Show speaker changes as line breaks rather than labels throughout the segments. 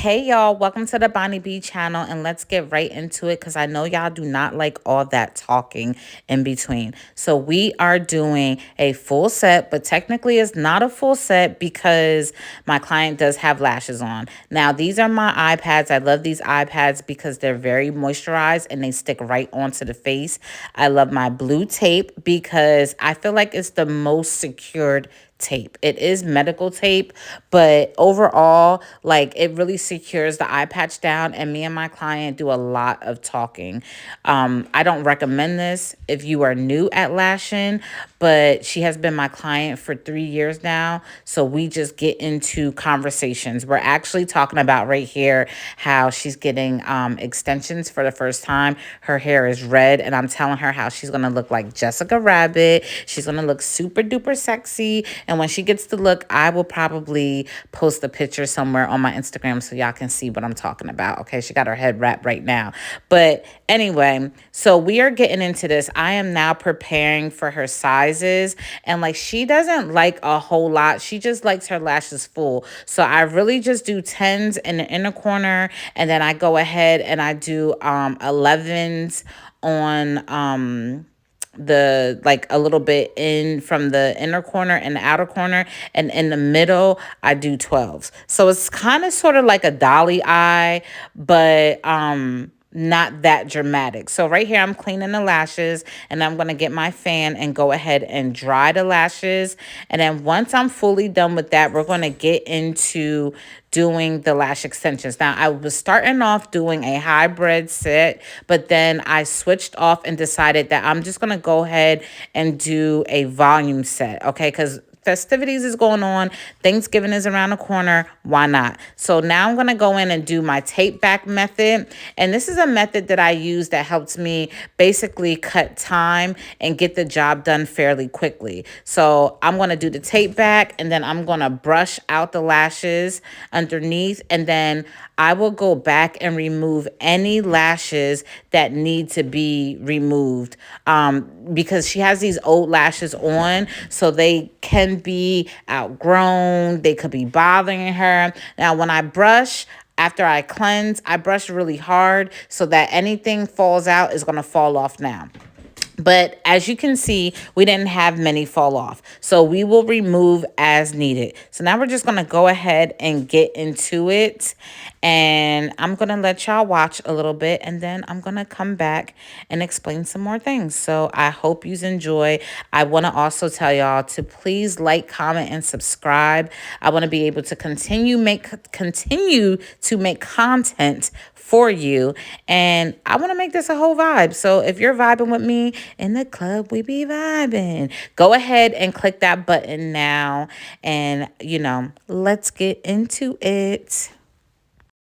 Hey y'all, welcome to the Bonnie B channel, and let's get right into it because I know y'all do not like all that talking in between. So we are doing a full set, but technically it's not a full set because my client does have lashes on. Now these are my iPads. I love these iPads because they're very moisturized and they stick right onto the face. I love my blue tape because I feel like it's the most secured tape. It is medical tape, but overall, like it really secures the eye patch down. And me and my client do a lot of talking. I don't recommend this if you are new at lashing, but she has been my client for 3 years now. So we just get into conversations. We're actually talking about right here how she's getting extensions for the first time. Her hair is red, and I'm telling her how she's gonna look like Jessica Rabbit. She's gonna look super duper sexy, and when she gets the look, I will probably post a picture somewhere on my Instagram so y'all can see what I'm talking about. Okay, she got her head wrapped right now. But anyway, so we are getting into this. I am now preparing for her sizes. And like she doesn't like a whole lot. She just likes her lashes full. So I really just do 10s in the inner corner. And then I go ahead and I do 11s on the like a little bit in from the inner corner and the outer corner, and in the middle I do 12s. So it's kind of sort of like a dolly eye, but not that dramatic. So right here I'm cleaning the lashes, and I'm going to get my fan and go ahead and dry the lashes. And then once I'm fully done with that, we're going to get into doing the lash extensions. Now, I was starting off doing a hybrid set, but then I switched off and decided that I'm just going to go ahead and do a volume set, okay? Because festivities is going on. Thanksgiving is around the corner. Why not? So now I'm going to go in and do my tape back method. And this is a method that I use that helps me basically cut time and get the job done fairly quickly. So I'm going to do the tape back, and then I'm going to brush out the lashes underneath, and then I will go back and remove any lashes that need to be removed, because she has these old lashes on, so they can be outgrown. They could be bothering her. Now, when I brush, after I cleanse, I brush really hard so that anything falls out is going to fall off now. But as you can see, we didn't have many fall off. So we will remove as needed. So now we're just going to go ahead and get into it. And I'm going to let y'all watch a little bit, and then I'm going to come back and explain some more things. So I hope you enjoy. I want to also tell y'all to please like, comment, and subscribe. I want to be able to continue to make content for you, and I want to make this a whole vibe. So if you're vibing with me in the club, we be vibing. Go ahead and click that button now, and let's get into it.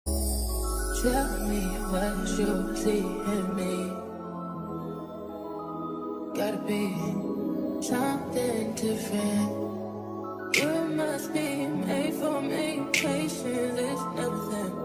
Tell me what you see in me. Gotta be something different. You must be made for me. Patience is nothing.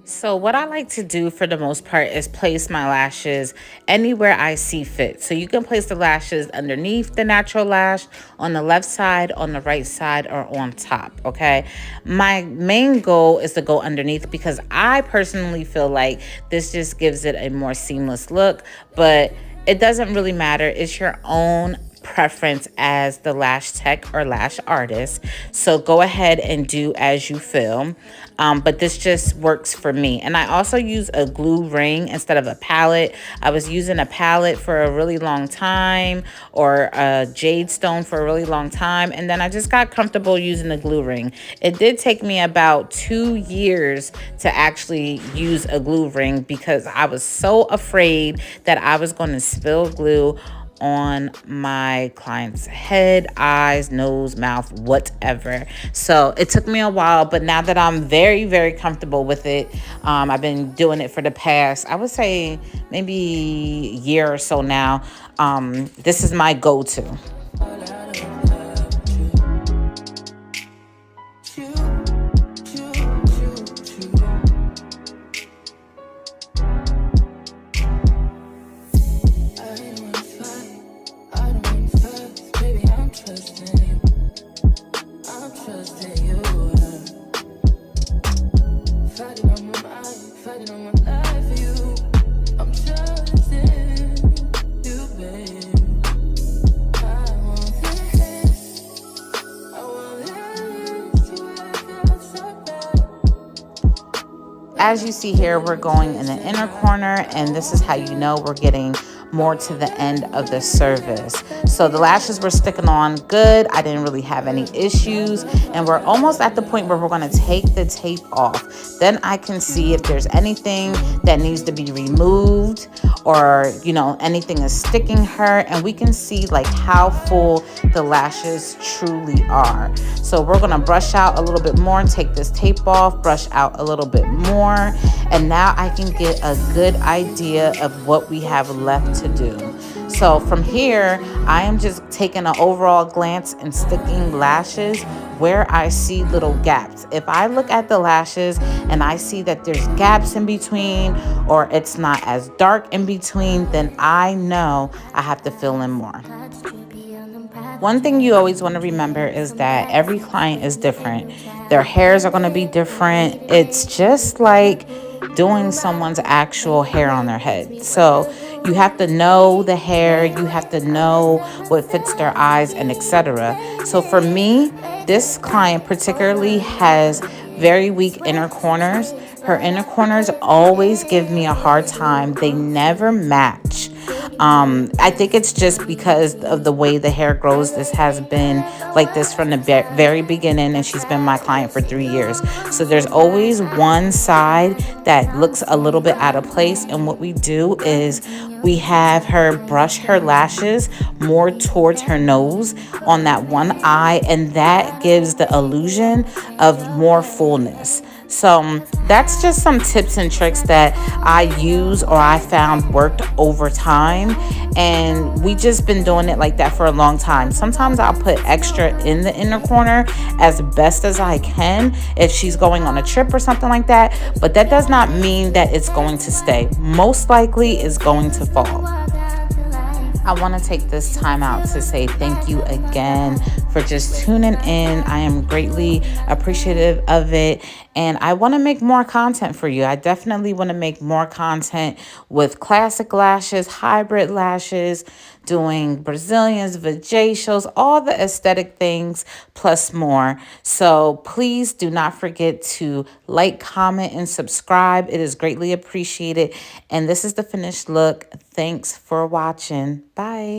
So what I like to do for the most part is place my lashes anywhere I see fit. So you can place the lashes underneath the natural lash, on the left side, on the right side, or on top, okay? My main goal is to go underneath because I personally feel like this just gives it a more seamless look, but it doesn't really matter. It's your own preference as the lash tech or lash artist. So go ahead and do as you feel. But this just works for me. And I also use a glue ring instead of a palette. I was using a palette for a really long time, or a jade stone for a really long time. And then I just got comfortable using the glue ring. It did take me about 2 years to actually use a glue ring because I was so afraid that I was going to spill glue on my client's head, eyes, nose, mouth, whatever. So it took me a while, but now that I'm very, very comfortable with it, I've been doing it for the past, I would say maybe year or so now. This is my go-to.
Fighting on my mind, fighting on my life for you. I'm trusting you, babe. I won't let this, I won't let this to work out so bad.
As you see here, we're going in the inner corner, and this is how you know we're getting more to the end of the service. So the lashes were sticking on good. I didn't really have any issues, and we're almost at the point where we're going to take the tape off. Then I can see if there's anything that needs to be removed, or anything is sticking her, and we can see like how full the lashes truly are. So we're going to brush out a little bit more, take this tape off, brush out a little bit more, and now I can get a good idea of what we have left to do. So from here, I am just taking an overall glance and sticking lashes where I see little gaps. If I look at the lashes and I see that there's gaps in between, or it's not as dark in between, then I know I have to fill in more. One thing you always want to remember is that every client is different. Their hairs are going to be different. It's just like doing someone's actual hair on their head. So you have to know the hair, you have to know what fits their eyes, and etc. So for me, this client particularly has very weak inner corners. Her inner corners always give me a hard time. They never match. I think it's just because of the way the hair grows. This has been like this from the very beginning, and she's been my client for 3 years. So there's always one side that looks a little bit out of place. And what we do is we have her brush her lashes more towards her nose on that one eye, and that gives the illusion of more fullness. So that's just some tips and tricks that I use or I found worked over time. And we just been doing it like that for a long time. Sometimes I'll put extra in the inner corner as best as I can if she's going on a trip or something like that. But that does not mean that it's going to stay. Most likely it's going to fall. I want to take this time out to say thank you again for just tuning in. I am greatly appreciative of it, and I want to make more content for you. I definitely want to make more content with classic lashes, hybrid lashes, doing Brazilians, vajacials, all the aesthetic things plus more. So please do not forget to like, comment, and subscribe. It is greatly appreciated. And this is the finished look. Thanks for watching. Bye.